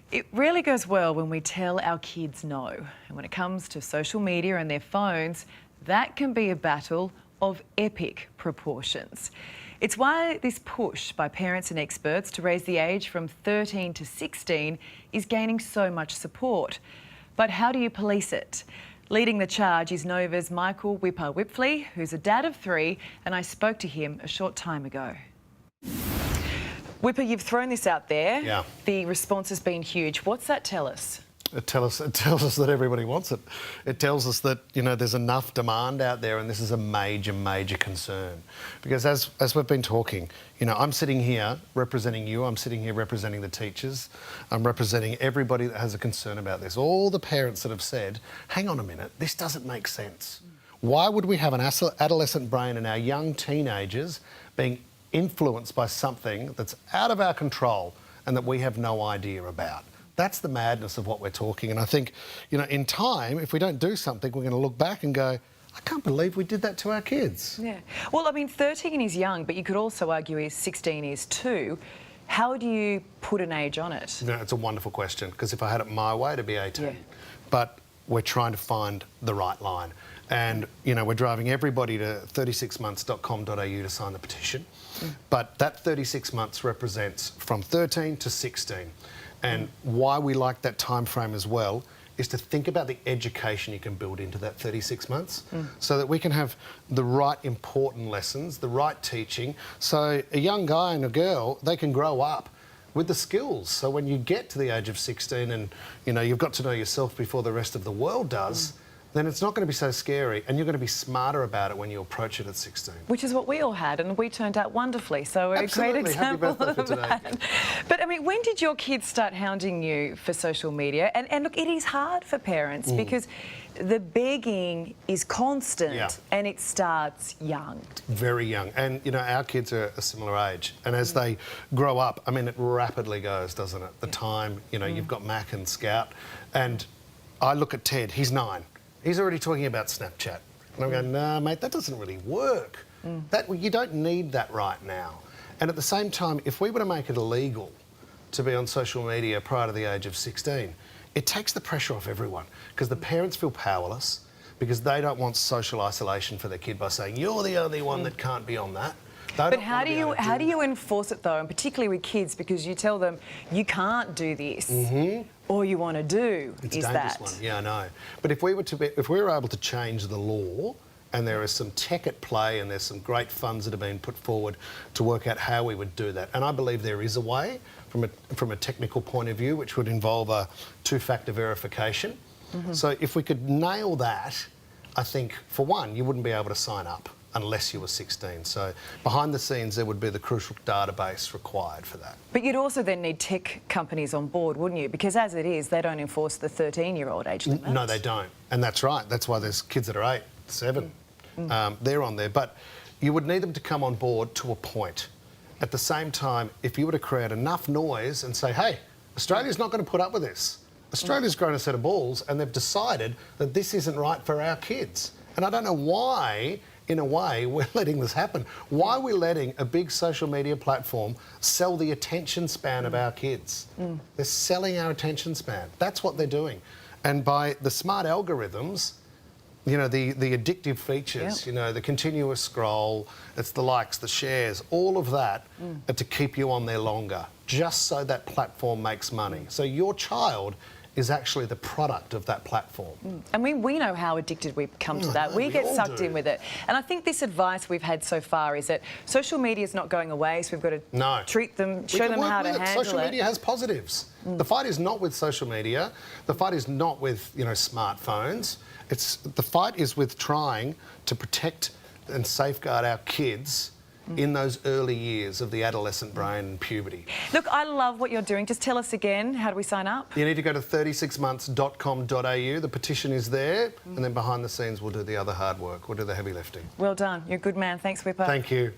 It really goes well when we tell our kids no. And when it comes to social media and their phones, that can be a battle of epic proportions. It's why this push by parents and experts to raise the age from 13 to 16 is gaining so much support. But how do you police it? Leading the charge is Nova's Michael Whippley, who's a dad of 3, and I spoke to him a short time ago. Whipper, you've thrown this out there. Yeah. The response has been huge. What's that tell us? It tells us that everybody wants it. It tells us that, you know, there's enough demand out there, and this is a major, major concern. Because as we've been talking, you know, I'm sitting here representing you, I'm sitting here representing the teachers, I'm representing everybody that has a concern about this. All the parents that have said, hang on a minute, this doesn't make sense. Why would we have an adolescent brain and our young teenagers being influenced by something that's out of our control and that we have no idea about? That's the madness of what we're talking. And I think, you know, in time, if we don't do something, we're going to look back and go, I can't believe we did that to our kids. Yeah. Well, I mean, 13 is young, but you could also argue 16 is too. How do you put an age on it? You know, it's a wonderful question, because if I had it my way, it'd be 18. Yeah. But we're trying to find the right line. And, you know, we're driving everybody to 36months.com.au to sign the petition. But that 36 months represents from 13 to 16. And why we like that time frame as well is to think about the education you can build into that 36 months so that we can have the right important lessons, the right teaching. So a young guy and a girl, they can grow up with the skills. So when you get to the age of 16 and, you know, you've got to know yourself before the rest of the world does, then it's not going to be so scary, and you're going to be smarter about it when you approach it at 16. Which is what we all had, and we turned out wonderfully. So a great example Happy birthday for of today. that. But I mean, when did your kids start hounding you for social media? And look, it is hard for parents because the begging is constant and it starts young. Very young. And, you know, our kids are a similar age. And as they grow up, I mean, it rapidly goes, doesn't it? The time, you know, you've got Mac and Scout. And I look at Ted, he's 9. He's already talking about Snapchat. And I'm going, nah, mate, that doesn't really work. You don't need that right now. And at the same time, if we were to make it illegal to be on social media prior to the age of 16, it takes the pressure off everyone, because the parents feel powerless because they don't want social isolation for their kid by saying, you're the only one that can't be on that. But how do you enforce it though, and particularly with kids, because you tell them you can't do this, all you want to do is that. One. Yeah, I know. But if we were able to change the law, and there is some tech at play, and there's some great funds that have been put forward to work out how we would do that, and I believe there is a way from a technical point of view, which would involve a 2-factor verification. So if we could nail that, I think for one, you wouldn't be able to sign up unless you were 16. So behind the scenes, there would be the crucial database required for that. But you'd also then need tech companies on board, wouldn't you? Because as it is, they don't enforce the 13-year-old age limit. No, they don't. And that's right. That's why there's kids that are 8, 7. They're on there. But you would need them to come on board to a point. At the same time, if you were to create enough noise and say, hey, Australia's not going to put up with this. Australia's grown a set of balls, and they've decided that this isn't right for our kids. And I don't know why, in a way, we're letting this happen. Why are we letting a big social media platform sell the attention span of our kids? They're selling our attention span. That's what they're doing. And by the smart algorithms, you know, the addictive features, you know, the continuous scroll, it's the likes, the shares, all of that are to keep you on there longer, just so that platform makes money. So your child is actually the product of that platform. And we know how addicted we become to that. We get sucked in with it. And I think this advice we've had so far is that social media is not going away, so we've got to treat them, show them how to handle it. Social media has positives. The fight is not with social media. The fight is not with, you know, smartphones. The fight is with trying to protect and safeguard our kids in those early years of the adolescent brain and puberty. Look, I love what you're doing. Just tell us again, how do we sign up? You need to go to 36months.com.au. The petition is there, and then behind the scenes we'll do the other hard work. We'll do the heavy lifting. Well done. You're a good man. Thanks, Whipper. Thank you.